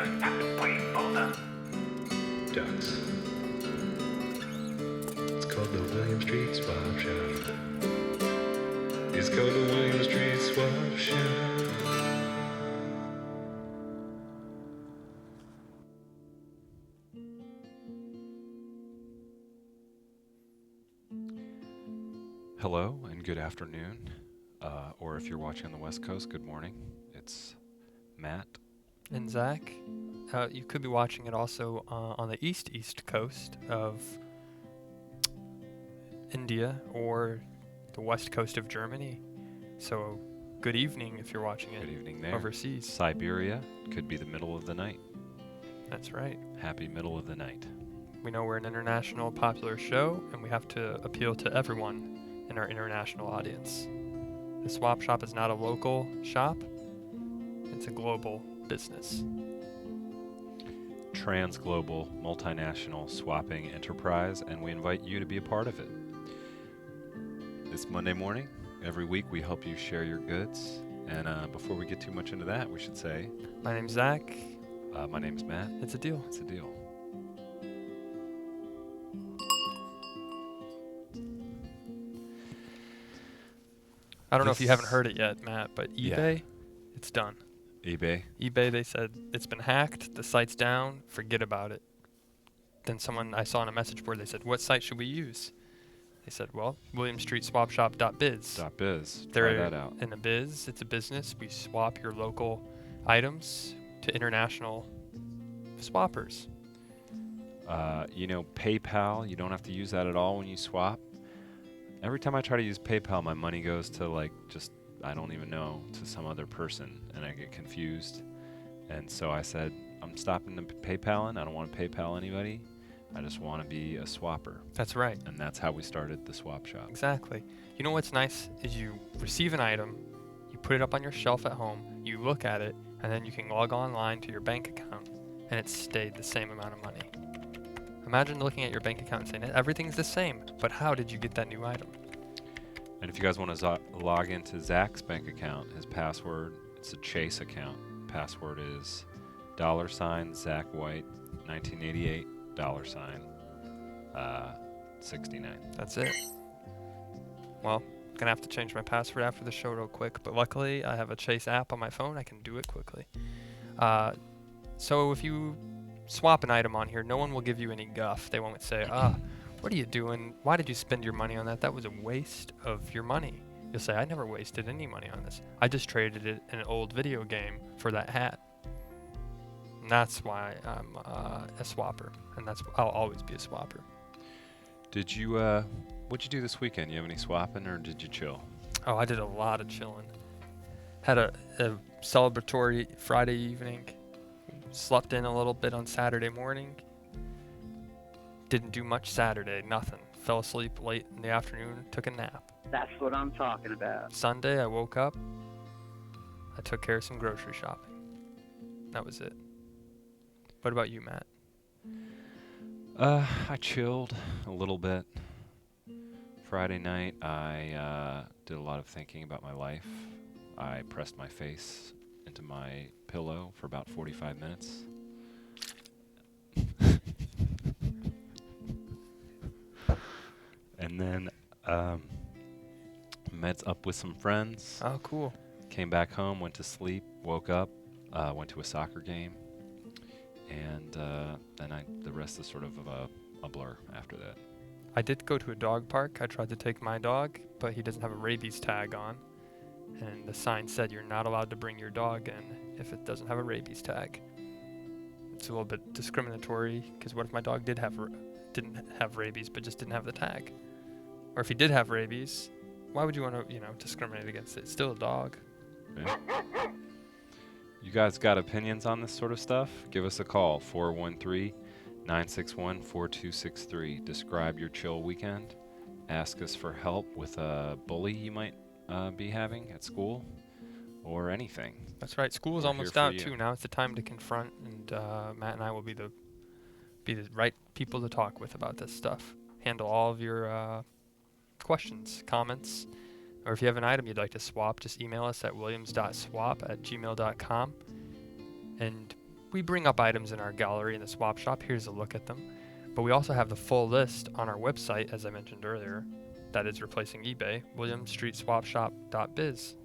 I have to wait for the ducks. It's called the William Street Swap Shop. It's called the William Street Swap Shop. Hello and good afternoon, or if you're watching on the West Coast, good morning. It's Matt. And Zach. You could be watching it also on the east coast of India or the west coast of Germany. So good evening if you're watching it Good evening there. overseas. Siberia could be the middle of the night. That's right. Happy middle of the night. We know we're an international popular show, and we have to appeal to everyone in our international audience. The Swap Shop is not a local shop. It's a global business. Trans-global, multinational swapping enterprise, and we invite you to be a part of it. This Monday morning, every week we help you share your goods. And before we get too much into that, we should say, My name's Zach. my name's Matt. It's a deal. It's a deal. I don't know if you haven't heard it yet, Matt, but eBay, it's done. eBay. eBay, they said it's been hacked, the site's down, forget about it. Then I saw on a message board, they said, what site should we use? They said, well, williamstreetswapshop.biz. .biz. They're Try that out. in a biz, it's a business. We swap your local items to international swappers. PayPal, you don't have to use that at all when you swap. Every time I try to use PayPal, my money goes to I don't even know, to some other person, and I get confused. And so I said, I'm stopping the PayPaling. I don't want to PayPal anybody. I just want to be a swapper. That's right. And that's how we started the swap shop. Exactly. You know what's nice is you receive an item, you put it up on your shelf at home, you look at it, and then you can log online to your bank account, and it stayed the same amount of money. Imagine looking at your bank account and saying, everything's the same, but how did you get that new item? And if you guys want to log into Zach's bank account, his password, it's a Chase account. Password is $Zach White 1988 $69. That's it. Well, gonna have to change my password after the show real quick, but luckily I have a Chase app on my phone. I can do it quickly. So if you swap an item on here, no one will give you any guff. They won't say, what are you doing? Why did you spend your money on that? That was a waste of your money. You'll say, I never wasted any money on this. I just traded it in an old video game for that hat. And that's why I'm a swapper, and I'll always be a swapper. Did you, what'd you do this weekend? You have any swapping, or did you chill? Oh, I did a lot of chilling. Had a celebratory Friday evening. Slept in a little bit on Saturday morning. Didn't do much Saturday, nothing. Fell asleep late in the afternoon, took a nap. That's what I'm talking about. Sunday, I woke up. I took care of some grocery shopping. That was it. What about you, Matt? I chilled a little bit. Friday night, I did a lot of thinking about my life. I pressed my face into my pillow for about 45 minutes. And then met up with some friends. Oh, cool. Came back home, went to sleep, woke up, went to a soccer game. And then the rest is sort of a blur after that. I did go to a dog park. I tried to take my dog, but he doesn't have a rabies tag on. And the sign said you're not allowed to bring your dog in if it doesn't have a rabies tag. It's a little bit discriminatory, because what if my dog didn't have rabies but just didn't have the tag? Or if he did have rabies, why would you want to, discriminate against it? It's still a dog. Yeah. You guys got opinions on this sort of stuff? Give us a call, 413-961-4263. Describe your chill weekend. Ask us for help with a bully you might be having at school, or anything. That's right. School's We're almost here for out you. too. Now it's the time to confront, and Matt and I will be the right people to talk with about this stuff. Handle all of your questions, comments, or if you have an item you'd like to swap, just email us at williams.swap@gmail.com, and we bring up items in our gallery in the swap shop. Here's a look at them. But we also have the full list on our website, as I mentioned earlier, that is replacing eBay, williamstreetswapshop.biz.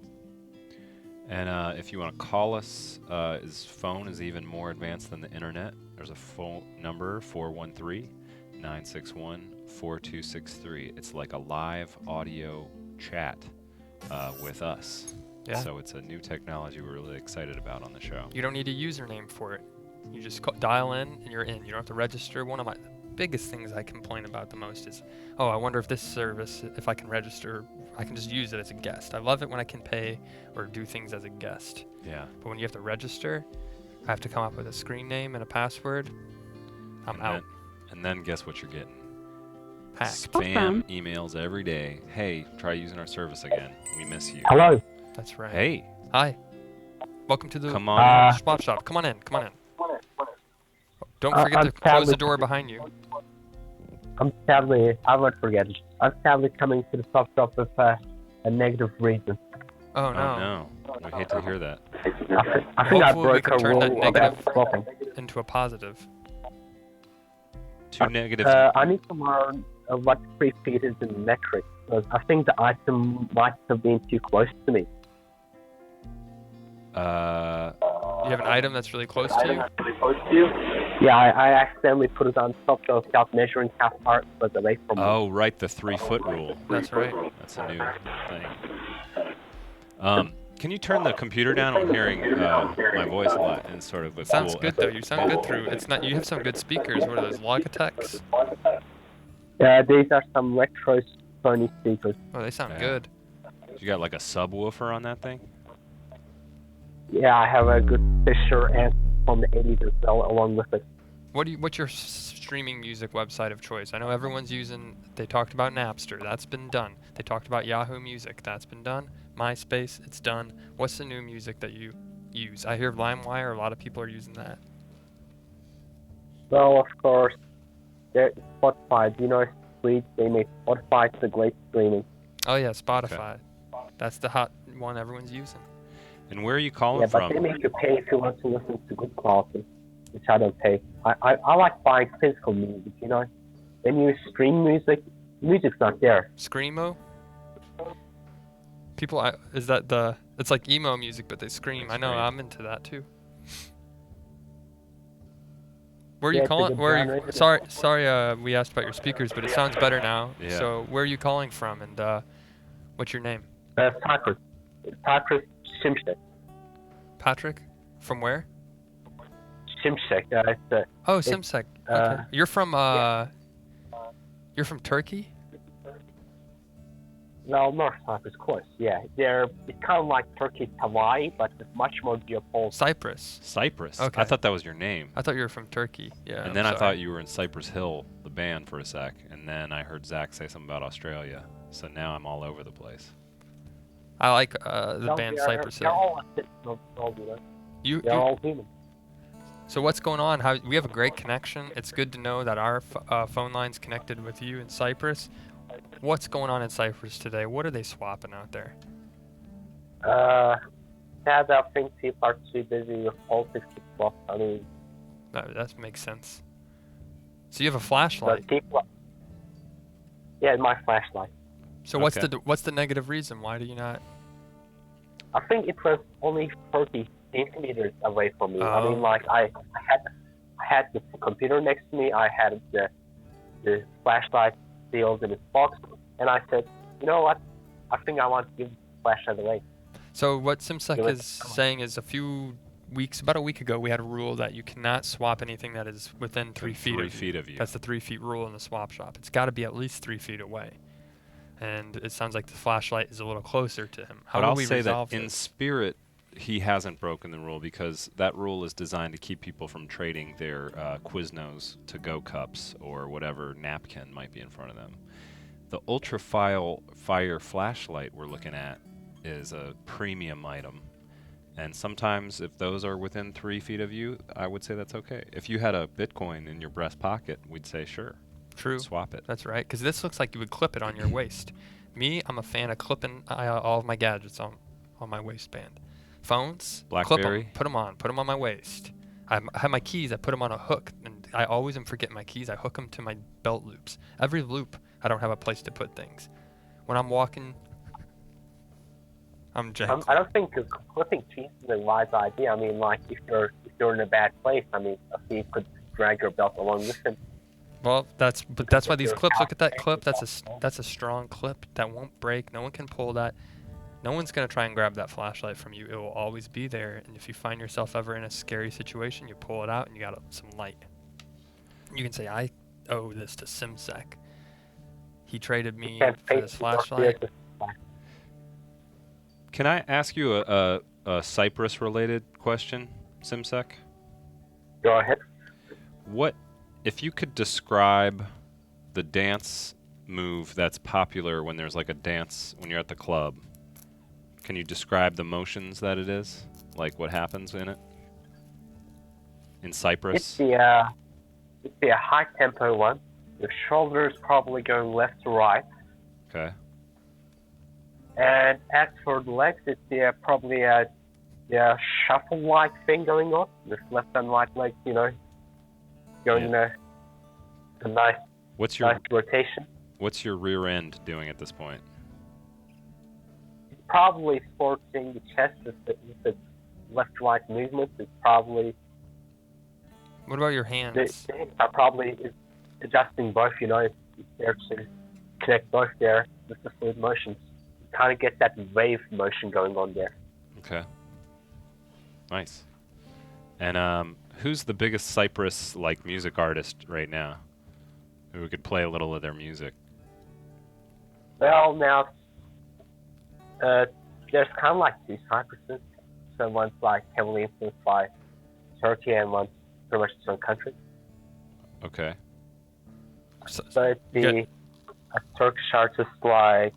And if you want to call us, his phone is even more advanced than the internet. There's a phone number, 413-961-4263. It's like a live audio chat with us. Yeah. So it's a new technology we're really excited about on the show. You don't need a username for it. You just dial in and you're in. You don't have to register. One of my biggest things I complain about the most is, oh, I wonder if this service, if I can register, I can just use it as a guest. I love it when I can pay or do things as a guest. Yeah. But when you have to register, I have to come up with a screen name and a password. I'm out. And then guess what you're getting? Hacked. Spam emails every day. Hey, try using our service again. We miss you. Hello. That's right. Hey. Hi. Welcome to the Come on. swap shop. Come on in. Come on in. Don't forget to close the door behind you. I won't forget it. I'm sadly coming to the swap shop with a negative reason. Oh, no. Oh, no. We hate to hear that. I think I Hopefully we broke can a turn that rule about negative swapping. into a positive. Two negatives. I need to learn what 3 feet is in metric, because I think the item might have been too close to me. You have an item that's really close to you? Yeah, I accidentally put it on top shelf without measuring how far it was away from me. Oh, right, the 3-foot rule. That's right. That's a new thing. Can you turn the computer down? I'm hearing my voice a lot and sort of a Sounds cool good though. You sound good through. It's not. You have some good speakers. What are those? Logitechs? These are some retro Sony speakers. Oh, they sound Yeah. good. You got like a subwoofer on that thing? Yeah, I have a good Fisher and from the 80s as well, along with it. What's your streaming music website of choice? I know everyone's using. They talked about Napster. That's been done. They talked about Yahoo Music. That's been done. MySpace. It's done. What's the new music that you use? I hear LimeWire. A lot of people are using that. Well, of course, there's Spotify. Do you know Swedes? They make Spotify the great streaming. Oh yeah, Spotify. That's the hot one everyone's using. And where are you calling Yeah, but from? they make you pay if you want to listen to good quality, which I don't pay. I like buying physical music, you know? When you stream music, music's not there. Screamo? People, is that the? It's like emo music, but they scream. They I know. scream. I'm into that too. Where are Yeah, you it's a calling? good Where? Are genre, you, isn't it? sorry. We asked about your speakers, but it sounds better now. Yeah. So where are you calling from, and what's your name? Cyprus. Cyprus, Shimshek. Patrick? From where? Shimshek. It's Oh, Simsek. Okay. You're from You're from Turkey? well, North Cyprus, close. Yeah, it's kind of like Turkey, Hawaii, but it's much more geopolitical. Cyprus. Cyprus. Okay. I thought that was your name. I thought you were from Turkey. Yeah. And then I thought you were in Cypress Hill, the band, for a sec. And then I heard Zach say something about Australia. So now I'm all over the place. I like the band Cypress They're Hill. all citizens of the world. They're all human. So what's going on? We have a great connection. It's good to know that our phone line's connected with you in Cyprus. What's going on in Cyprus today? What are they swapping out there? Sad, I think people are too busy with politics to swap. I mean, That makes sense. So you have a flashlight. but people. Yeah, my flashlight. So Okay. what's the negative reason? Why do you not? I think it was only 30 centimeters away from me. I Oh. mean, like I had the computer next to me. I had the flashlight sealed in its box, and I said, you know what? I think I want to give the flashlight away. So what Simsek Do it. is saying is about a week ago, we had a rule that you cannot swap anything that is within 3 feet of you. 3 feet of you. That's the 3 feet rule in the swap shop. It's got to be at least 3 feet away. And it sounds like the flashlight is a little closer to him. How But do I'll we say that resolve in this? spirit, he hasn't broken the rule because that rule is designed to keep people from trading their Quiznos to-go cups or whatever napkin might be in front of them. The ultra-fire flashlight we're looking at is a premium item. And sometimes if those are within 3 feet of you, I would say that's okay. If you had a Bitcoin in your breast pocket, we'd say sure, True. swap it. That's right. Because this looks like you would clip it on your waist. Me, I'm a fan of clipping all of my gadgets on my waistband. Phones, clip 'em, BlackBerry? put them on my waist. I have my keys. I put them on a hook, and I always am forgetting my keys. I hook them to my belt loops. Every loop, I don't have a place to put things. When I'm walking, I'm jank. I don't think clipping keys is a wise idea. I mean, like if you're in a bad place, I mean, a thief could drag your belt along with him. Well, that's why these clips. Look at that clip. That's a strong clip that won't break. No one can pull that. No one's gonna try and grab that flashlight from you. It will always be there. And if you find yourself ever in a scary situation, you pull it out and you got some light. You can say, "I owe this to Simsec. He traded me for this flashlight." Can I ask you a Cyprus-related question, Simsec? Go ahead. What, if you could describe the dance move that's popular when there's like a dance when you're at the club? Can you describe the motions that it is? Like what happens in it? In Cyprus? It's the high tempo one. Your shoulders probably going left to right. Okay. And as for the legs, it's probably a shuffle-like thing going on. With left and right legs, going a nice rotation. What's your rear end doing at this point? It's probably sporting the chest with the left-right movements. It's probably What about your hands? the hips are probably adjusting both. It's there to connect both there with the fluid motions. You kind of get that wave motion going on there. Okay. Nice. And who's the biggest Cyprus music artist right now? Who could play a little of their music? Well, now there's kind of like two Cypruses. So one's like heavily influenced by Turkey, and one's pretty much its own country. Okay. So it's a Turkish artist like.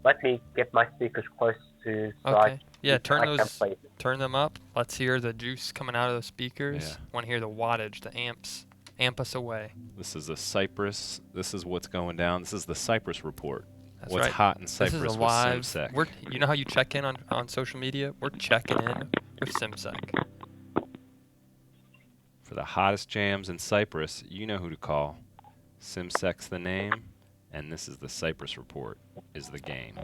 Let me get my speakers close to. So Okay. Yeah, I can play. turn them up. Let's hear the juice coming out of the speakers. Yeah. Want to hear the wattage, the amps. Amp us away. This is Cyprus. This is what's going down. This is the Cyprus report. That's What's right. hot in This Cyprus is a with live. Simsec. You know how you check in on social media? We're checking in with Simsec. For the hottest jams in Cyprus, you know who to call. Simsec's the name, and this is the Cyprus report. Is the game.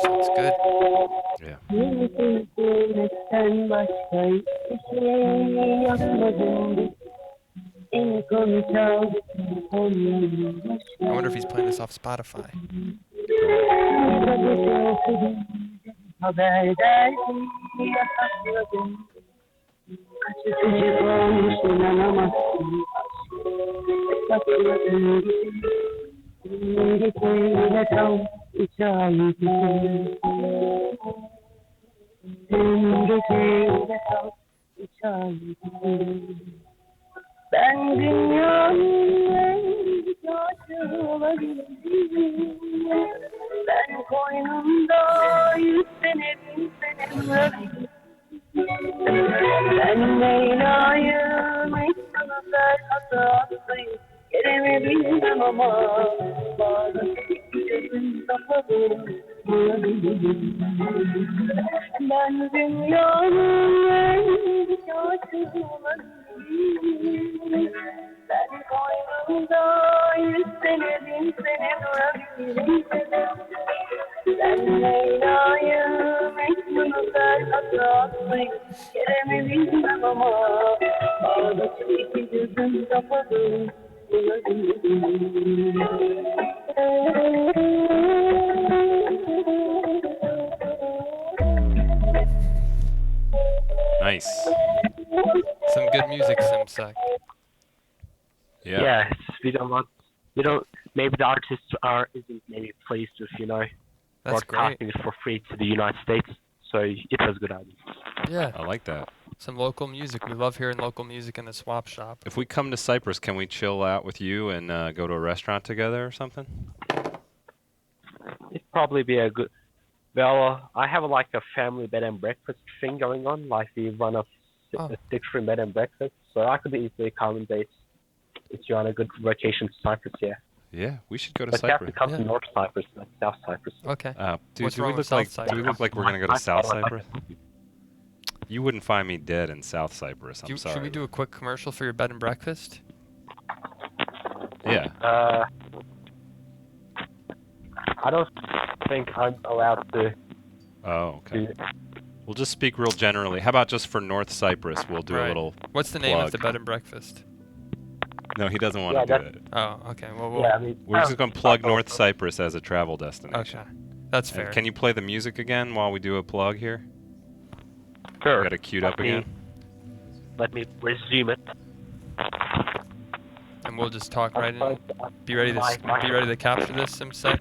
Sounds good. Yeah. I wonder if he's playing this off Spotify. Ben dünyanın en güzel olabilirim. Ben koynumda 100 sene 1000 sene bırakırım. Ben Leyla'yı Mecnun'u Ferhat'ı Kerem'i bilmem ama bazı gözüm kapalı. Ben dünyanın en güzel olabilirim. Ben koynumda 100 sene 1000 sene durabilirim. Ben Leyla'yı Mecnun'u Ferhat'ı Kerem'i bilmem ama ağlasın iki gözüm kapalı. Nice. Some good music, Simsec. Yeah. Yeah, maybe the artist isn't maybe pleased with, That's great. broadcasting it for free to the United States. So it was a good idea. Yeah, I like that. some local music. We love hearing local music in the swap shop. If we come to Cyprus, can we chill out with you and go to a restaurant together or something? It'd probably be a good. Well, I have like a family bed and breakfast thing going on. Like we run a Oh. 6-room bed and breakfast, so I could easily accommodate if you're on a good vacation to Cyprus. Yeah. Yeah, we should go to But you have to Cyprus. come Yeah. to North Cyprus, not South Cyprus. Okay. Dude, What's do we wrong with look like South do we look Cyprus? like we're gonna go to South Cyprus? You wouldn't find me dead in South Cyprus. I'm sorry. Should we do a quick commercial for your bed and breakfast? Yeah. I don't think I'm allowed to Oh, okay. do. We'll just speak real generally. How about just for North Cyprus? We'll do a Right. little. What's the name of the plug. bed and breakfast? No, he doesn't want Yeah, to do that's- it. Oh, okay. Well, Yeah, I mean, We're just gonna plug oh, North Cyprus as a travel destination. okay. That's And fair. can you play the music again while we do a plug here? Sure. Got it queued up again. Let me resume it. And we'll just talk right in. Be ready to capture this in a sec.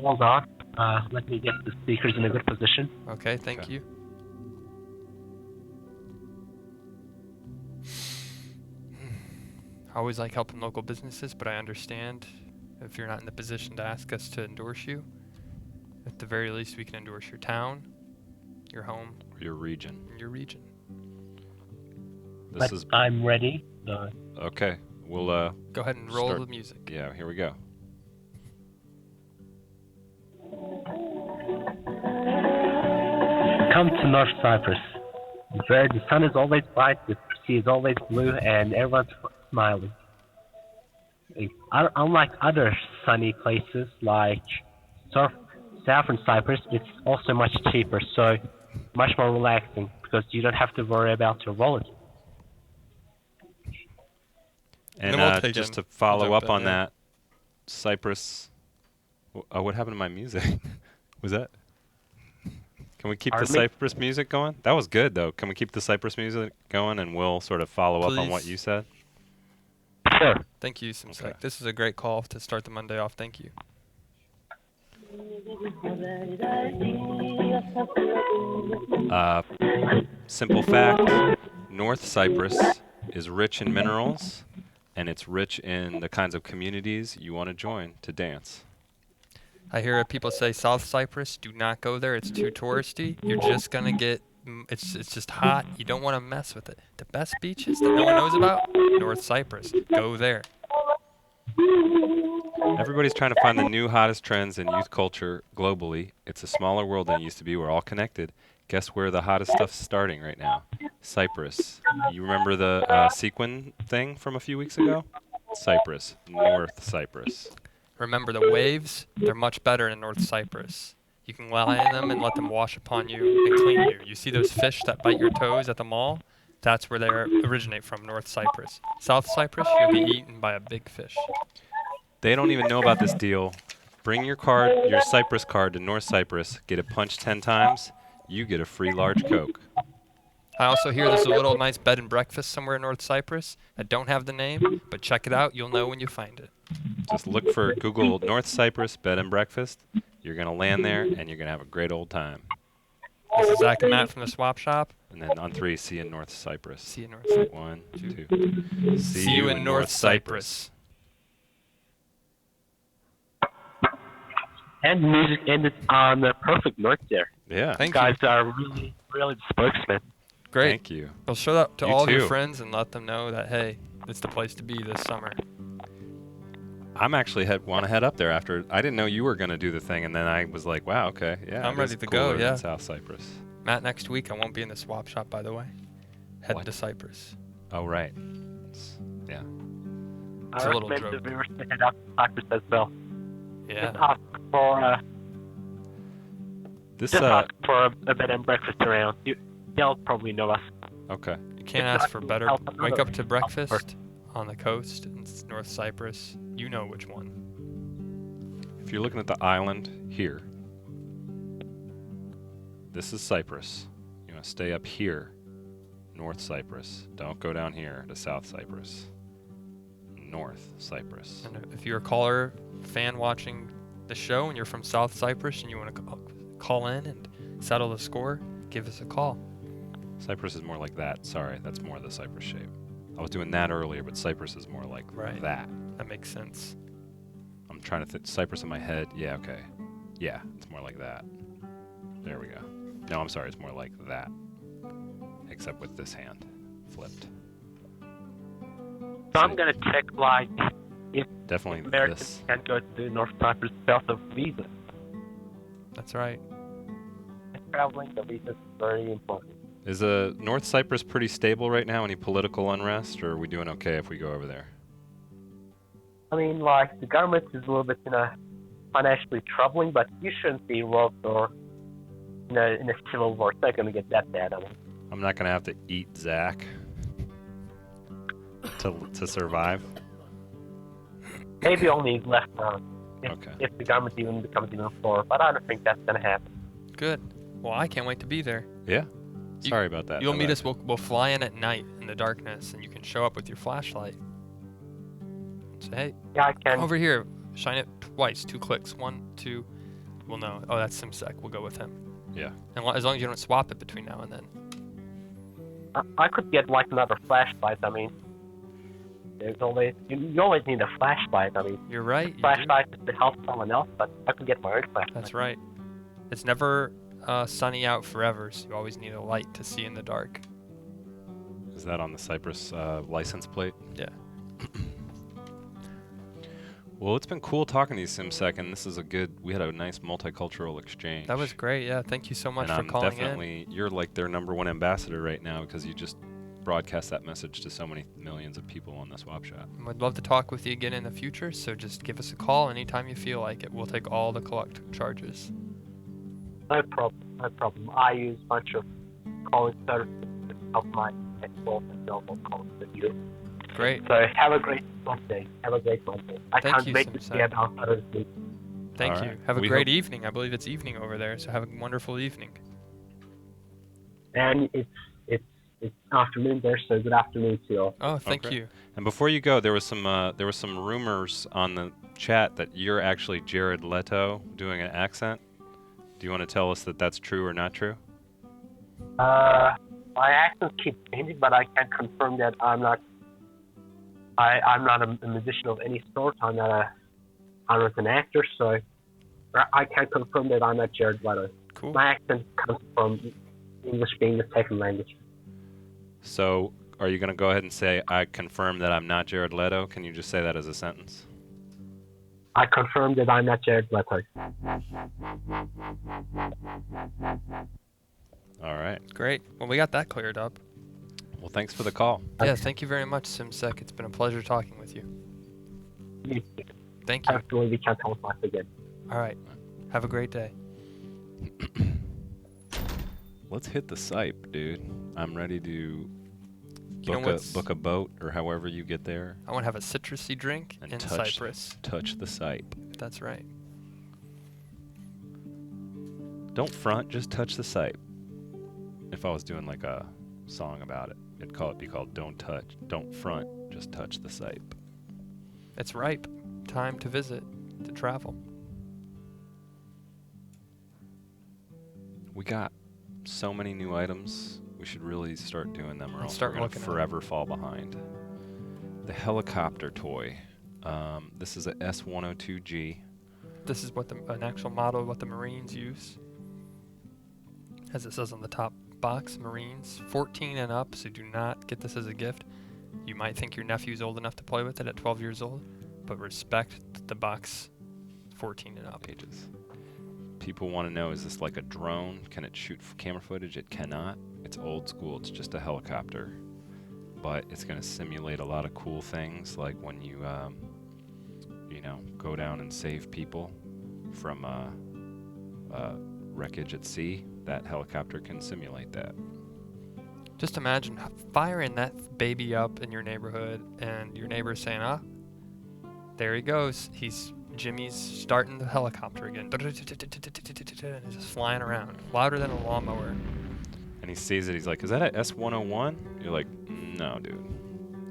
Hold on. Let me get the speakers in a good position. Okay, thank Okay. you. I always like helping local businesses, but I understand if you're not in the position to ask us to endorse you. At the very least, we can endorse your town, your home, Or your region. and your region. This is I'm ready. okay. We'll Go ahead and roll Start. the music. yeah. Here we go. Come to North Cyprus, where the sun is always bright, the sea is always blue, and everyone's smiling. Unlike other sunny places like Southern Cyprus, it's also much cheaper, so much more relaxing because you don't have to worry about your wallet. And then we'll take just in- to follow jump up in, on yeah. that, Cyprus. What happened to my music? Was that? Can we keep the Pardon me? Cyprus music going? That was good though. Can we keep the Cyprus music going and we'll sort of follow up on what Please. you said? Sure. Thank you, Simsek. Okay. This is a great call to start the Monday off. Thank you. Simple fact: North Cyprus is rich in minerals, and it's rich in the kinds of communities you want to join to dance. I hear people say South Cyprus, do not go there. It's too touristy. You're just gonna get. It's just hot. You don't want to mess with it. The best beaches that no one knows about, North Cyprus. Go there. Everybody's trying to find the new hottest trends in youth culture globally. It's a smaller world than it used to be. We're all connected. Guess where the hottest stuff's starting right now? Cyprus. You remember the sequin thing from a few weeks ago? Cyprus. North Cyprus. Remember the waves? They're much better in North Cyprus. You can lie in them and let them wash upon you and clean you. You see those fish that bite your toes at the mall? That's where they originate from, North Cyprus. South Cyprus, you'll be eaten by a big fish. They don't even know about this deal. Bring your card, your Cyprus card to North Cyprus, get it punched 10 times, you get a free large Coke. I also hear there's a little nice bed and breakfast somewhere in North Cyprus. I don't have the name, but check it out. You'll know when you find it. Just look for Google North Cyprus bed and breakfast. You're going to land there and you're going to have a great old time. This is Zach and Matt from the Swap Shop. And then on 3, see you in North Cyprus. See you in North Cyprus. 1, Two. 2. See you in North Cyprus. And the music ended on a perfect note there. Yeah. Thank You you. guys are really, really the spokesman. Great. Thank you. Well, show that to You all of your too. friends and let them know that, hey, it's the place to be this summer. I'm actually want to head up there after. I didn't know you were going to do the thing, and then I was like, wow, okay, yeah. I'm it ready is to go, cooler than yeah. South Cyprus. Matt, next week I won't be in the Swap Shop, by the way. Heading What? to Cyprus. Oh, right. Yeah. It's a little recommend joke. the viewers to head out to Cyprus as well. Just Yeah. ask for This, a bed and breakfast around. They'll probably know us. okay. You can't It's ask for not- better. I'll- Wake up to breakfast on the coast in North Cyprus. You know which one. If you're looking at the island here, this is Cyprus. You want to stay up here, North Cyprus. Don't go down here to South Cyprus. North Cyprus. And if you're a caller, fan watching the show, and you're from South Cyprus and you want to call in and settle the score, give us a call. Cyprus is more like that. Sorry, that's more the Cyprus shape. I was doing that earlier, but Cyprus is more like Right. that. That makes sense. I'm trying to think. Cyprus in my head. Yeah, okay. Yeah, it's more like that. There we go. No, I'm sorry. It's more like that. Except with this hand flipped. So I'm gonna check like if Definitely Americans this. can go to North Cyprus without a visa. That's right. Traveling, the visa is very important. Is North Cyprus pretty stable right now? Any political unrest, or are we doing okay if we go over there? I mean, like the government is a little bit, financially troubling, but you shouldn't be involved or in a civil war. It's not gonna get that bad. I mean, I'm not gonna have to eat Zach to survive. maybe only left Okay. if the government even becomes even poorer, but I don't think that's gonna happen. Good. Well, I can't wait to be there. Yeah. You- Sorry about that. You'll meet Alexa. us. We'll fly in at night in the darkness, and you can show up with your flashlight. Say, hey, Yeah, I can. over here. Shine it twice. 2 clicks. 1, 2. We'll know. Oh, that's SimSec. We'll go with him. Yeah. And as long as you don't swap it between now and then. I could get like another flashlight. I mean, there's always you always need a flashlight. I mean, You're right. You do. flashlight is to help someone else, but I could get my own flashlight. That's right. It's never sunny out forever, so you always need a light to see in the dark. Is that on the Cyprus license plate? Yeah. Well, it's been cool talking to you, SimSec, and this is we had a nice multicultural exchange. That was great. Yeah. Thank you so much and for I'm calling definitely, you're like their #1 ambassador right now because you just broadcast that message to so many millions of people on the swap shop. in. We'd love to talk with you again in the future, so just give us a call anytime you feel like it. We'll take all the collect charges. No problem. No problem. I use a bunch of calling services to help my exports and normal calls with you. Great. So have a great Monday. Have a great Monday. I Thank can't you, wait to SimSec. see about others. Thank All you. right. Have a We great hope- evening. I believe it's evening over there, so have a wonderful evening. And it's afternoon there, so good afternoon to you all. Oh, thank Okay. you. And before you go, there was some rumors on the chat that you're actually Jared Leto doing an accent. Do you want to tell us that that's true or not true? My accents keep changing, but I can confirm that I'm not. I'm not a musician of any sort. I'm not an actor, so I can confirm that I'm not Jared Leto. Cool. My accent comes from English being the second language. So, are you going to go ahead and say, I confirm that I'm not Jared Leto? Can you just say that as a sentence? I confirm that I'm not Jared Leto. All right. Great. Well, we got that cleared up. Well, thanks for the call. Yeah, thank you very much, SimSec. It's been a pleasure talking with you. You Thank you. Hopefully we can talk once again. All right. Have a great day. Let's hit the Cyp, dude. I'm ready to know what's- book a boat or however you get there. I want to have a citrusy drink And in touch- Cyprus. Touch the Cyp. That's right. Don't front, just touch the Cyp. If I was doing like a song about it, it'd be called Don't Front, just touch the Cyp. It's ripe. Time to visit, to travel. We got so many new items. We should really start doing them or Let's else start we're gonna looking at 'em. forever fall behind. The helicopter toy. This is a S102G. This is what an actual model of what the Marines use. As it says on the top box, Marines 14 and up, so do not get this as a gift. You might think your nephew's old enough to play with it at 12 years old, but respect the box 14 and up. Pages. People want to know, is this like a drone? Can it shoot camera footage? It cannot. It's old school. It's just a helicopter. But it's going to simulate a lot of cool things, like when you, go down and save people from wreckage at sea. That helicopter can simulate that. Just imagine firing that baby up in your neighborhood and your neighbor saying, there he goes. Jimmy's starting the helicopter again. And it's just flying around, louder than a lawnmower. And he sees it. He's like, is that a S101? You're like, no, dude.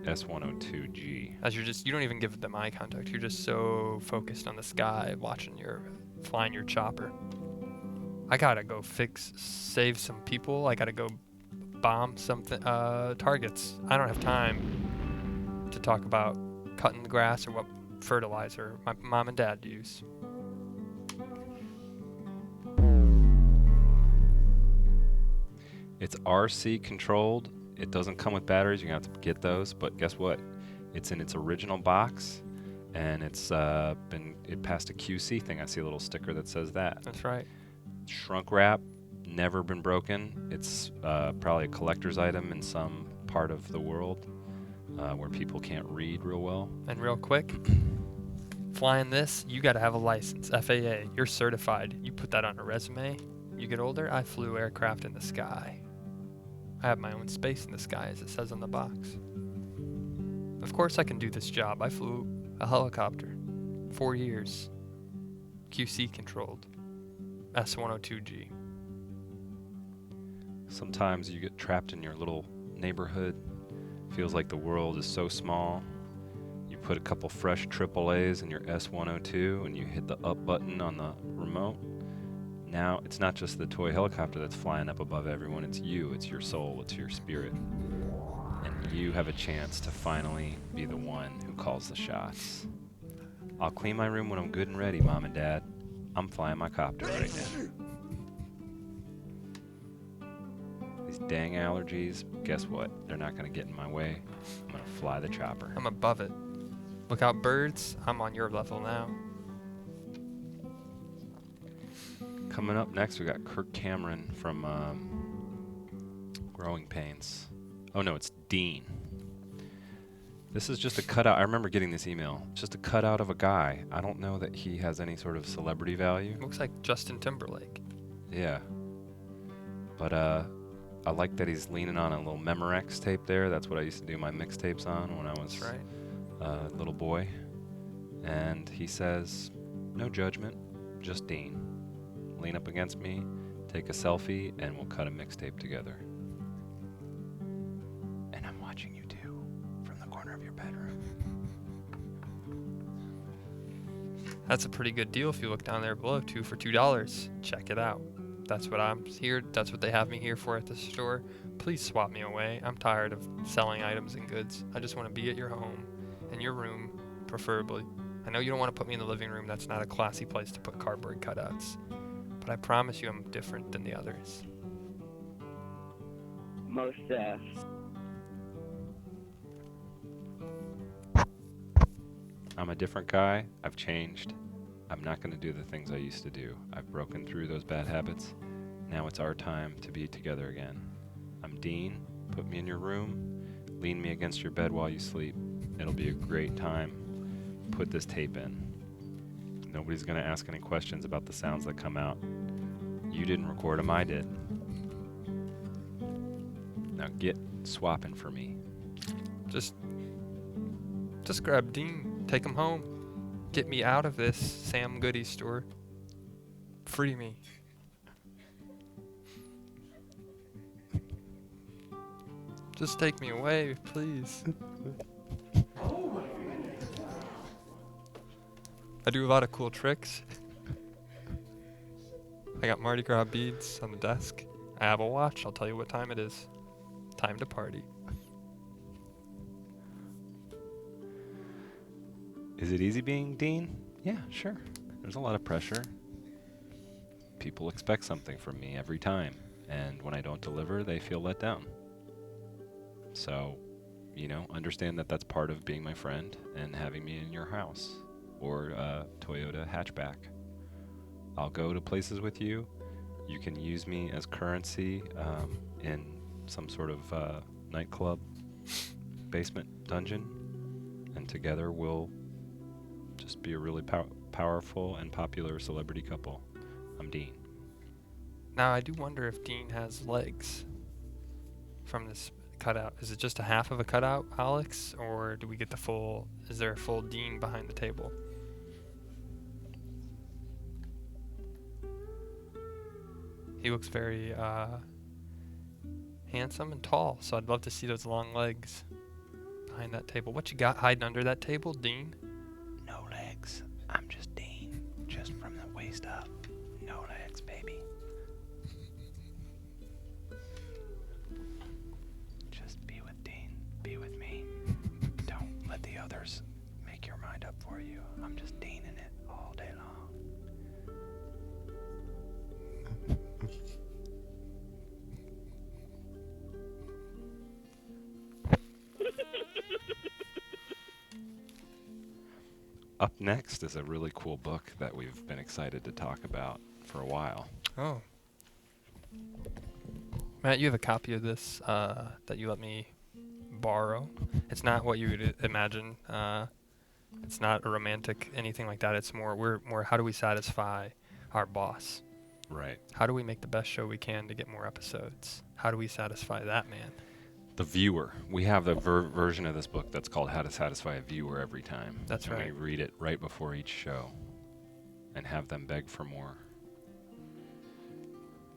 S102G. As you don't even give them eye contact. You're just so focused on the sky, watching flying your chopper. I gotta go save some people. I gotta go bomb something, targets. I don't have time to talk about cutting the grass or what fertilizer my mom and dad use. It's RC controlled. It doesn't come with batteries. You're going to have to get those. But guess what? It's in its original box, and it passed a QC thing. I see a little sticker that says that. That's right. Shrunk wrap, never been broken. It's probably a collector's item in some part of the world where people can't read real well. And real quick, flying this, you got to have a license, FAA. You're certified. You put that on a resume. You get older, I flew aircraft in the sky. I have my own space in the sky, as it says on the box. Of course I can do this job. I flew a helicopter. 4 years. QC controlled. S-102G. Sometimes you get trapped in your little neighborhood. Feels like the world is so small. You put a couple fresh AAAs in your S-102 and you hit the up button on the remote. Now, it's not just the toy helicopter that's flying up above everyone. It's you. It's your soul. It's your spirit. And you have a chance to finally be the one who calls the shots. I'll clean my room when I'm good and ready, Mom and Dad. I'm flying my copter right now. These dang allergies, guess what? They're not going to get in my way. I'm going to fly the chopper. I'm above it. Look out, birds. I'm on your level now. Coming up next, we got Kirk Cameron from Growing Pains. Oh no, it's Dean. This is just a cutout. I remember getting this email. It's just a cutout of a guy. I don't know that he has any sort of celebrity value. Looks like Justin Timberlake. Yeah. But I like that he's leaning on a little Memorex tape there. That's what I used to do my mixtapes on when I was That's right. a little boy. And he says, no judgment, just Dean. Lean up against me, take a selfie, and we'll cut a mixtape together. And I'm watching you too, from the corner of your bedroom. That's a pretty good deal if you look down there below. 2 for $2. Check it out. That's what I'm here. That's what they have me here for at the store. Please swap me away. I'm tired of selling items and goods. I just want to be at your home, in your room, preferably. I know you don't want to put me in the living room. That's not a classy place to put cardboard cutouts. But I promise you I'm different than the others. Most deaf. I'm a different guy. I've changed. I'm not going to do the things I used to do. I've broken through those bad habits. Now it's our time to be together again. I'm Dean. Put me in your room. Lean me against your bed while you sleep. It'll be a great time. Put this tape in. Nobody's going to ask any questions about the sounds that come out. You didn't record them, I did. Now get swapping for me. Just grab Dean. Take him home. Get me out of this Sam Goody store. Free me. Just take me away, please. I do a lot of cool tricks. I got Mardi Gras beads on the desk. I have a watch. I'll tell you what time it is. Time to party. Is it easy being Dean? Yeah, sure. There's a lot of pressure. People expect something from me every time, and when I don't deliver, they feel let down. So, understand that that's part of being my friend and having me in your house or a Toyota hatchback. I'll go to places with you. You can use me as currency in some sort of nightclub basement dungeon, and together we'll just be a really powerful and popular celebrity couple. I'm Dean. Now, I do wonder if Dean has legs from this cutout. Is it just a half of a cutout, Alex? Or do we get the full... Is there a full Dean behind the table? He looks very handsome and tall, so I'd love to see those long legs behind that table. What you got hiding under that table, Dean? No legs. I'm just Dean. Just from the waist up. No legs, baby. Just be with Dean. Be with me. Don't let the others make your mind up for you. I'm just Dean in it all day long. Up next is a really cool book that we've been excited to talk about for a while. Oh. Matt, you have a copy of this that you let me borrow. It's not what you would imagine. It's not a romantic anything like that. It's more how do we satisfy our boss? Right. How do we make the best show we can to get more episodes? How do we satisfy that man? The viewer. We have a version of this book that's called How to Satisfy a Viewer Every Time. That's and right. We read it right before each show and have them beg for more.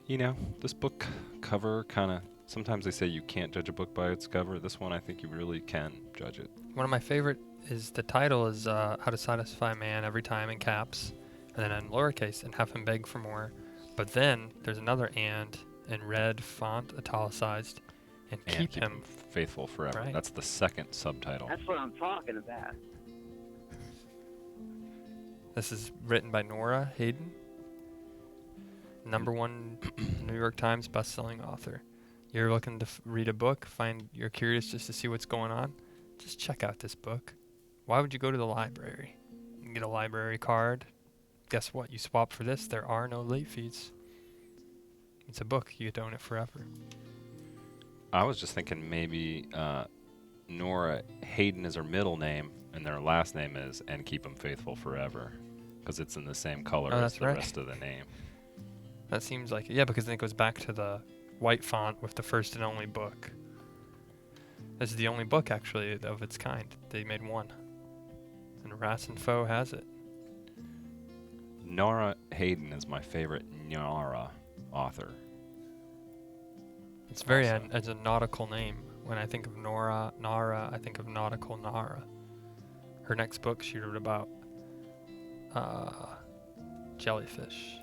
You know, this book cover kind of, sometimes they say you can't judge a book by its cover. This one, I think you really can judge it. One of my favorite is the title is How to Satisfy a Man Every Time in caps, and then in lowercase, and have him beg for more. But then there's another and in red font, italicized, and keep him faithful forever. Right. That's the second subtitle. That's what I'm talking about. This is written by Nora Hayden, #1 New York Times best-selling author. You're looking to read a book, you're curious just to see what's going on, just check out this book. Why would you go to the library? You can get a library card. Guess what? You swap for this, there are no late fees. It's a book. You get to own it forever. I was just thinking maybe Nora Hayden is her middle name, and their last name is And Keep 'Em Faithful Forever, because it's in the same color Oh, as that's the right. rest of the name. That seems like it. Yeah, because then it goes back to the white font with the first and only book. This is the only book, actually, of its kind. They made one. And Ras and Foe has it. Nora Hayden is my favorite Nara author. It's very Also. as a nautical name. When I think of Nara, I think of nautical Nara. Her next book, she wrote about jellyfish,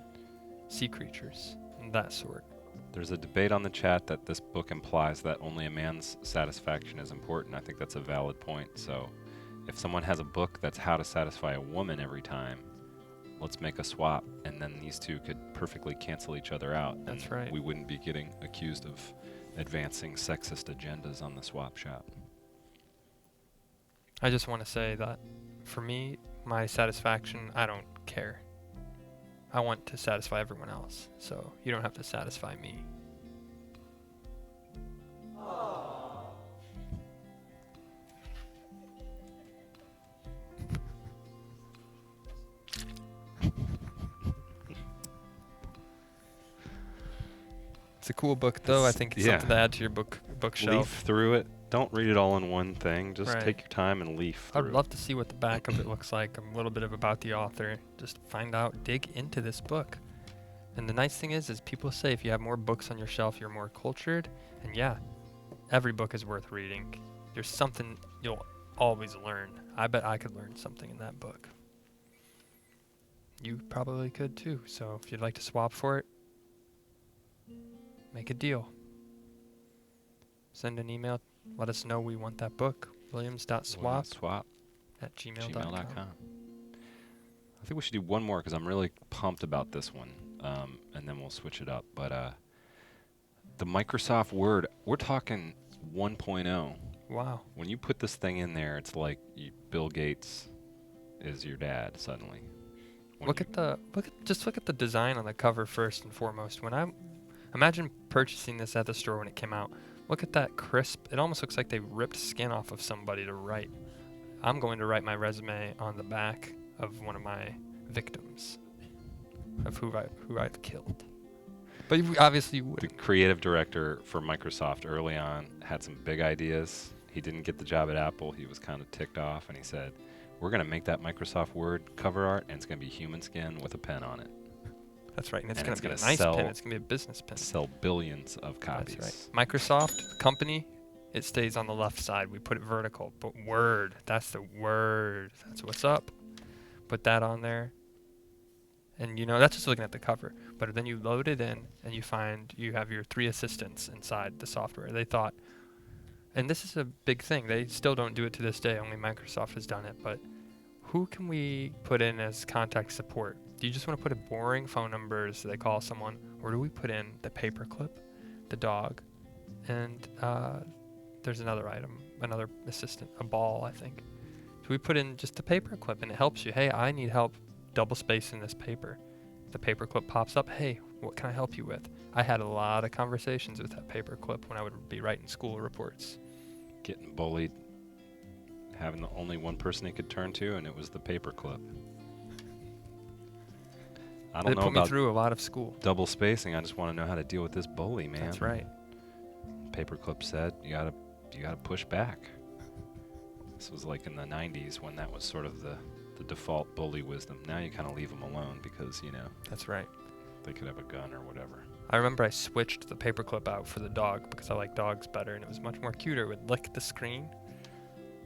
sea creatures, and that sort. There's a debate on the chat that this book implies that only a man's satisfaction is important. I think that's a valid point. So if someone has a book that's how to satisfy a woman every time, let's make a swap, and then these two could perfectly cancel each other out. That's and right. We wouldn't be getting accused of advancing sexist agendas on the swap shop. I just want to say that for me, my satisfaction, I don't care. I want to satisfy everyone else, so you don't have to satisfy me. It's a cool book, though. I think it's yeah. something to add to your bookshelf. Leaf through it. Don't read it all in one thing. Just Right. take your time and leaf through I'd love to see what the back of it looks like, a little bit about the author. Just find out, dig into this book. And the nice thing is people say if you have more books on your shelf, you're more cultured. And yeah, every book is worth reading. There's something you'll always learn. I bet I could learn something in that book. You probably could too. So if you'd like to swap for it, make a deal. Send an email. Let us know we want that book. Williams.swap swap at gmail.com. gmail.com. I think we should do one more because I'm really pumped about this one, and then we'll switch it up. But the Microsoft Word, we're talking 1.0. Wow. When you put this thing in there, it's like Bill Gates is your dad suddenly. Look at the design on the cover first and foremost. Imagine purchasing this at the store when it came out. Look at that crisp. It almost looks like they ripped skin off of somebody to write. I'm going to write my resume on the back of one of my victims of who I've killed. But obviously you The wouldn't. creative director for Microsoft early on had some big ideas. He didn't get the job at Apple. He was kind of ticked off, and he said, we're going to make that Microsoft Word cover art, and it's going to be human skin with a pen on it. That's right. And it's And going it's to be a gonna nice sell- pen. It's going to be a business pen. Sell billions of copies. That's right. Microsoft, the company, it stays on the left side. We put it vertical. But Word, that's the Word. That's what's up. Put that on there. And that's just looking at the cover. But then you load it in and you find you have your 3 assistants inside the software. They thought, and this is a big thing. They still don't do it to this day. Only Microsoft has done it. But who can we put in as contact support? Do you just want to put a boring phone number so they call someone? Or do we put in the paperclip, the dog, and there's another item, another assistant, a ball, I think. So we put in just a paper clip, and it helps you. Hey, I need help double spacing this paper. The paper clip pops up. Hey, what can I help you with? I had a lot of conversations with that paper clip when I would be writing school reports. Getting bullied, having the only one person he could turn to, and it was the paper clip. I don't It know put me about through a lot of school. double spacing. I just want to know how to deal with this bully, man. That's right. Paperclip said you gotta push back. This was like in the 90s when that was sort of the default bully wisdom. Now you kind of leave them alone because, you know, That's right. they could have a gun or whatever. I remember I switched the paperclip out for the dog because I like dogs better, and it was much more cuter. It would lick the screen,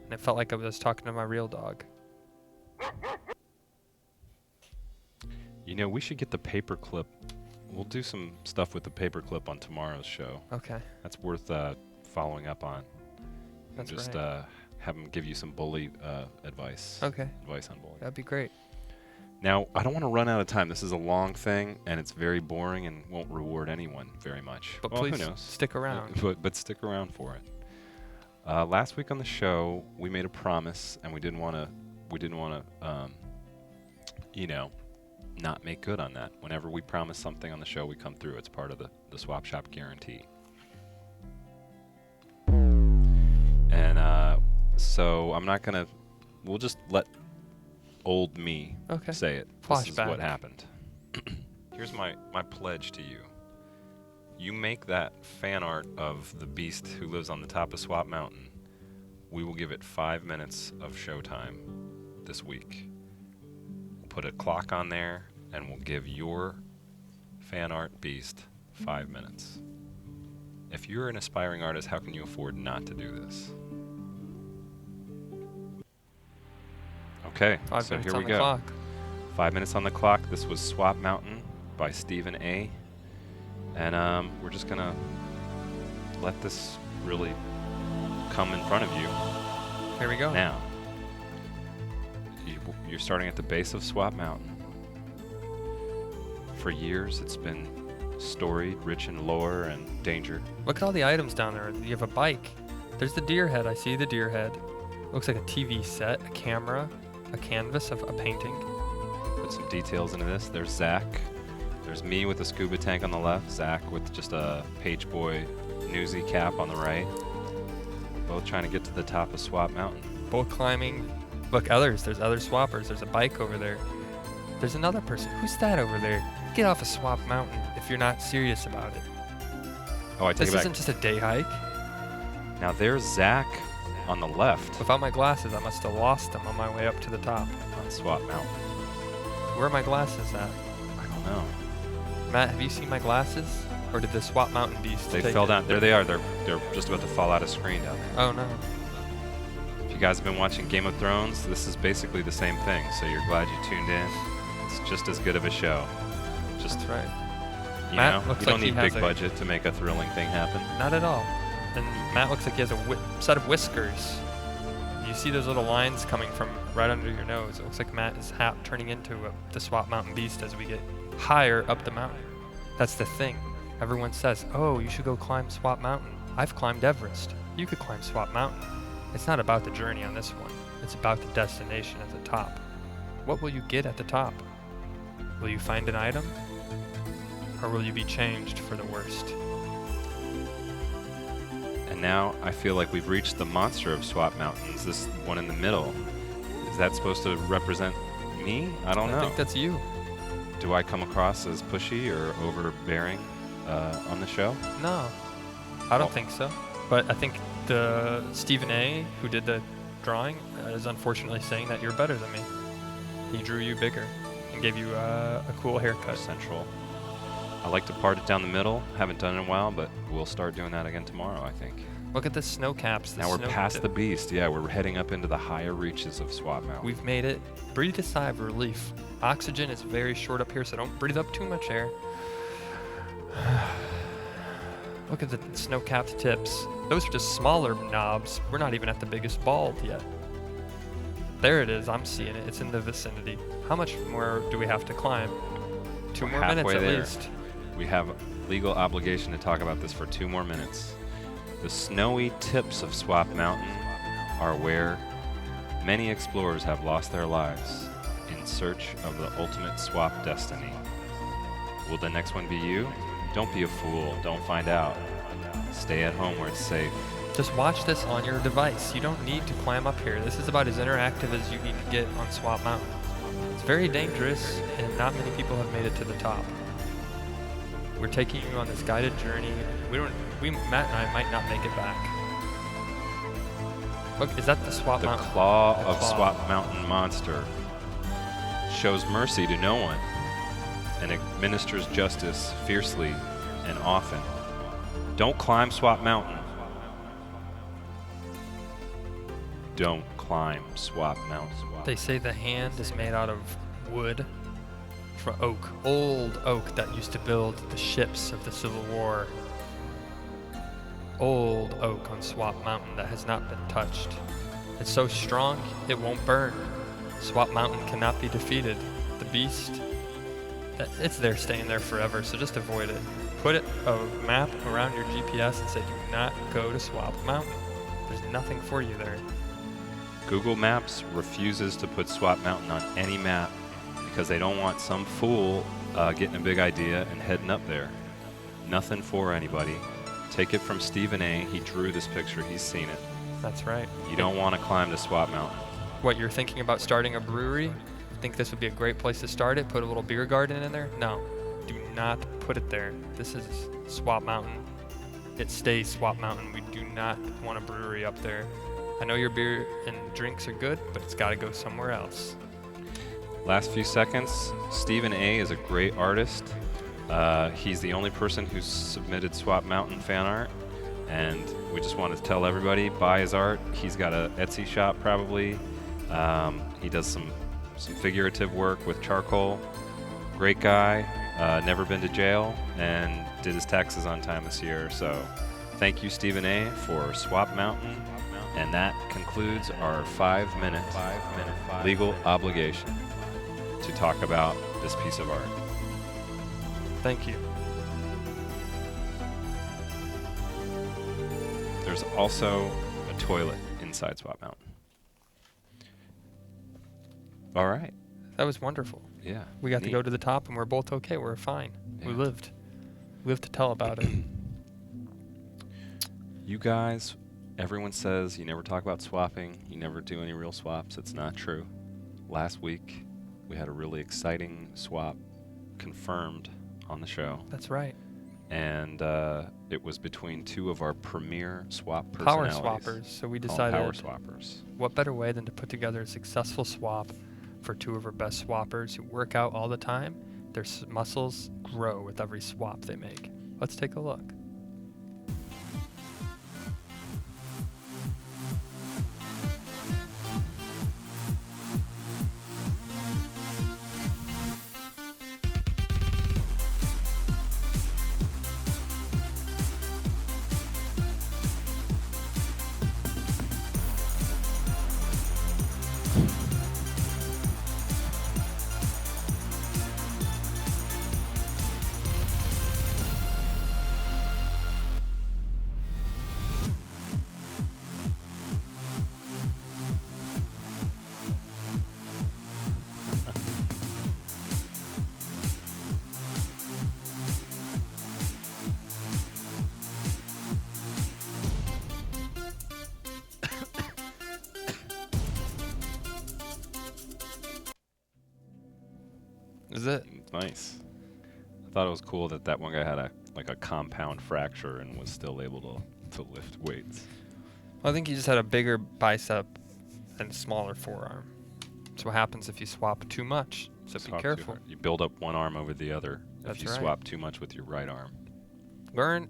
and it felt like I was talking to my real dog. You know, we should get the paperclip. We'll do some stuff with the paperclip on tomorrow's show. Okay. That's worth following up on. And That's just right. have them give you some bully advice. Okay. Advice on bullying. That'd be great. Now, I don't want to run out of time. This is a long thing, and it's very boring and won't reward anyone very much. But well, please who knows? stick around. But stick around for it. Last week on the show, we made a promise, and we didn't want to, you know, not make good on that. Whenever we promise something on the show, we come through. It's part of the Swap Shop guarantee. And so I'm not gonna. We'll just let old me Okay. say it. This is Flashback. what happened. Here's my pledge to you. You make that fan art of the beast who lives on the top of Swap Mountain. We will give it 5 minutes of showtime this week. We'll put a clock on there, and we'll give your fan art beast 5 minutes. If you're an aspiring artist, how can you afford not to do this? Okay, 5 so minutes here on we the go. clock. 5 minutes on the clock. This was Swap Mountain by Stephen A. And we're just going to let this really come in front of you Here we go. now. You're starting at the base of Swap Mountain. For years, it's been storied, rich in lore and danger. Look at all the items down there. You have a bike. There's the deer head. I see the deer head. Looks like a TV set, a camera, a canvas of a painting. Put some details into this. There's Zach. There's me with a scuba tank on the left. Zach with just a Page Boy newsy cap on the right. Both trying to get to the top of Swap Mountain. Both climbing. Look, others. There's other swappers. There's a bike over there. There's another person. Who's that over there? Get off of Swap Mountain if you're not serious about it. Oh, I take This it back. isn't just a day hike. Now there's Zach on the left Without my glasses, I must have lost them on my way up to the top. on Swap Mountain. Where are my glasses at? I don't know. Matt, have you seen my glasses? Or did the Swap Mountain beast They take fell it? down. There they are. They're just about to fall out of screen down there. Oh, no. If you guys have been watching Game of Thrones, this is basically the same thing. So you're glad you tuned in. It's just as good of a show. Just, That's right. you Matt know, looks you don't like he need has big a- budget to make a thrilling thing happen. Not at all. And Matt looks like he has a set of whiskers. You see those little lines coming from right under your nose. It looks like Matt is turning into the Swap Mountain beast as we get higher up the mountain. That's the thing. Everyone says, oh, you should go climb Swap Mountain. I've climbed Everest. You could climb Swap Mountain. It's not about the journey on this one. It's about the destination at the top. What will you get at the top? Will you find an item? Or will you be changed for the worst? And now I feel like we've reached the monster of Swap Mountains. This one in the middle. Is that supposed to represent me? I don't know. I think that's you. Do I come across as pushy or overbearing on the show? No, I don't Oh. think so. But I think the Stephen A. who did the drawing is unfortunately saying that you're better than me. He drew you bigger and gave you a cool haircut. Central. I like to part it down the middle. Haven't done it in a while, but we'll start doing that again tomorrow, I think. Look at the snow caps. The Now we're snow past tip. the beast. Yeah, we're heading up into the higher reaches of Swap Mountain. We've made it. Breathe a sigh of relief. Oxygen is very short up here, so don't breathe up too much air. Look at the snow-capped tips. Those are just smaller knobs. We're not even at the biggest bald yet. There it is. I'm seeing it. It's in the vicinity. How much more do we have to climb? Two We're more minutes halfway at there. least. We have legal obligation to talk about this for 2 more minutes. The snowy tips of Swap Mountain are where Many explorers have lost their lives in search of the ultimate swap destiny. Will the next one be you? Don't be a fool. Don't find out. Stay at home where it's safe. Just watch this on your device. You don't need to climb up here. This is about as interactive as you need to get on Swap Mountain. It's very dangerous, and not many people have made it to the top. We're taking you on this guided journey. Matt and I might not make it back. Look, is that the Swap The Mountain? claw The of claw. Swap Mountain monster shows mercy to no one and administers justice fiercely and often. Don't climb Swap Mountain. Don't climb Swap Mountain. They say the hand is made out of wood from oak, old oak that used to build the ships of the Civil War. Old oak on Swap Mountain that has not been touched. It's so strong, it won't burn. Swap Mountain cannot be defeated. The beast, it's there staying there forever, so just avoid it. Put a map around your GPS and say, do not go to Swap Mountain. There's nothing for you there. Google Maps refuses to put Swap Mountain on any map because they don't want some fool getting a big idea and heading up there. Nothing for anybody. Take it from Stephen A. He drew this picture. He's seen it. That's right. You don't want to climb to Swap Mountain. What, you're thinking about starting a brewery? Think this would be a great place to start it? Put a little beer garden in there? No. Do not put it there. This is Swap Mountain. It stays Swap Mountain. We do not want a brewery up there. I know your beer and drinks are good, but it's got to go somewhere else. Last few seconds. Stephen A. is a great artist. He's the only person who's submitted Swap Mountain fan art, and we just wanted to tell everybody, buy his art. He's got a Etsy shop probably. He does some figurative work with charcoal. Great guy, never been to jail, and did his taxes on time this year. So thank you, Stephen A., for Swap Mountain. And that concludes our 5-minute legal obligation to talk about this piece of art. Thank you. There's also a toilet inside Swap Mountain. All right. That was wonderful. Yeah. We got to neat. go to the top, and we're both okay. We're fine. We Yeah. lived. We lived to tell about it. You guys, everyone says you never talk about swapping, you never do any real swaps. It's not true. Last week, we had a really exciting swap confirmed on the show, That's right. and it was between two of our premier swap Power personalities. swappers. So we called decided, Power swappers. what better way than to put together a successful swap for two of our best swappers who work out all the time. Their muscles grow with every swap they make. Let's take a look. Is it? Nice. I thought it was cool that one guy had a compound fracture and was still able to lift weights. I think he just had a bigger bicep and smaller forearm. That's what happens if you swap too much. So Swap be too careful. hard. You build up one arm over the other That's if you right. swap too much with your right arm.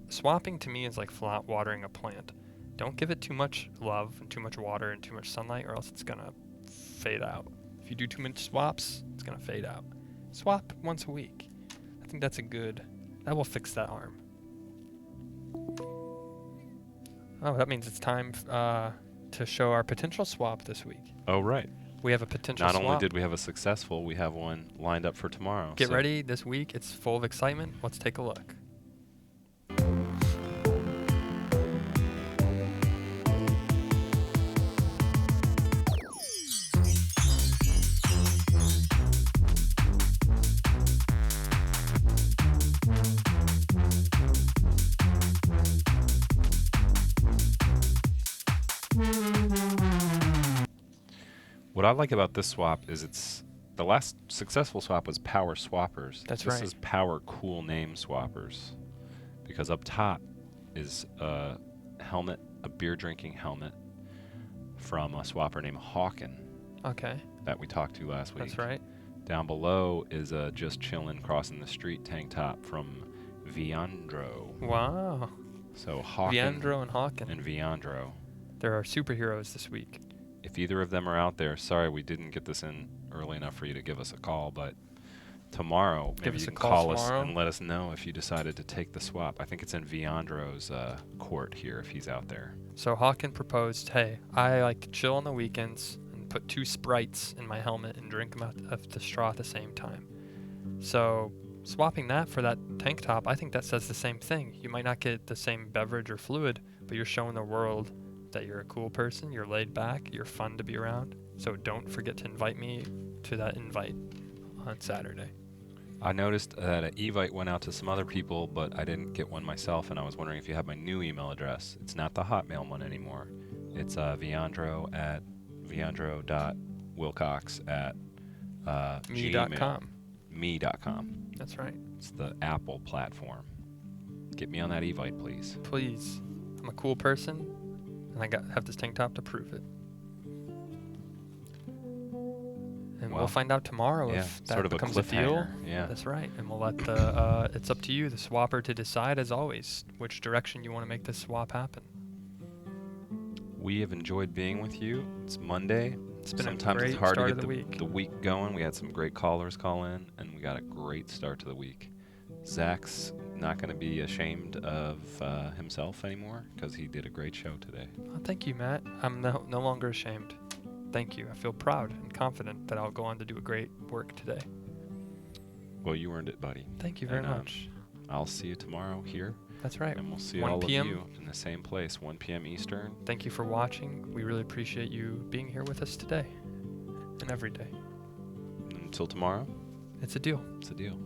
Swapping to me is like watering a plant. Don't give it too much love and too much water and too much sunlight, or else it's gonna fade out. If you do too much swaps, it's gonna fade out. Swap once a week. I think that will fix that arm. Oh, that means it's time to show our potential swap this week. Oh, right. We have a potential Not swap. only did we have a successful, we have one lined up for tomorrow. Get so ready this week. It's full of excitement. Let's take a look. What I like about this swap is the last successful swap was Power Swappers. That's this right. is Power Cool Name Swappers, because up top is a helmet, a beer drinking helmet from a swapper named Hawken Okay, that we talked to last week. that's right. Down below is a just chillin' crossing the street tank top from Viandro. Wow. So Hawken Leandro and Hawken. and Viandro. There are superheroes this week. If either of them are out there, sorry we didn't get this in early enough for you to give us a call, but tomorrow Give maybe us you a can call call us tomorrow. and let us know if you decided to take the swap. I think it's in Viandro's court here if he's out there. So Hawken proposed, hey, I like to chill on the weekends and put 2 Sprites in my helmet and drink them out of the straw at the same time. So swapping that for that tank top, I think that says the same thing. You might not get the same beverage or fluid, but you're showing the world that you're a cool person, you're laid back, you're fun to be around. So don't forget to invite me to that invite on Saturday. I noticed that an Evite went out to some other people, but I didn't get one myself, and I was wondering if you have my new email address. It's not the Hotmail one anymore. It's viandro@wilcox@gmail. Me.com. Me.com. That's right. It's the Apple platform. Get me on that Evite, please. Please. I'm a cool person, and I have this tank top to prove it. And Well, we'll find out tomorrow Yeah, if that sort of a becomes a deal. cliffhanger. Yeah. That's right. And we'll let the, it's up to you, the swapper, to decide, as always, which direction you want to make this swap happen. We have enjoyed being with you. It's Monday. It's been Sometimes a it's great hard to start get of the week. the week going. We had some great callers call in, and we got a great start to the week. Zach's not going to be ashamed of himself anymore because he did a great show today. Oh, thank you, Matt. I'm no longer ashamed. Thank you. I feel proud and confident that I'll go on to do a great work today. Well, you earned it, buddy. Thank you very And, much. I'll see you tomorrow here, That's right. and we'll see 1 all p.m. of you in the same place, 1 p.m. Eastern. Thank you for watching. We really appreciate you being here with us today and every day. Until tomorrow, It's a deal. it's a deal.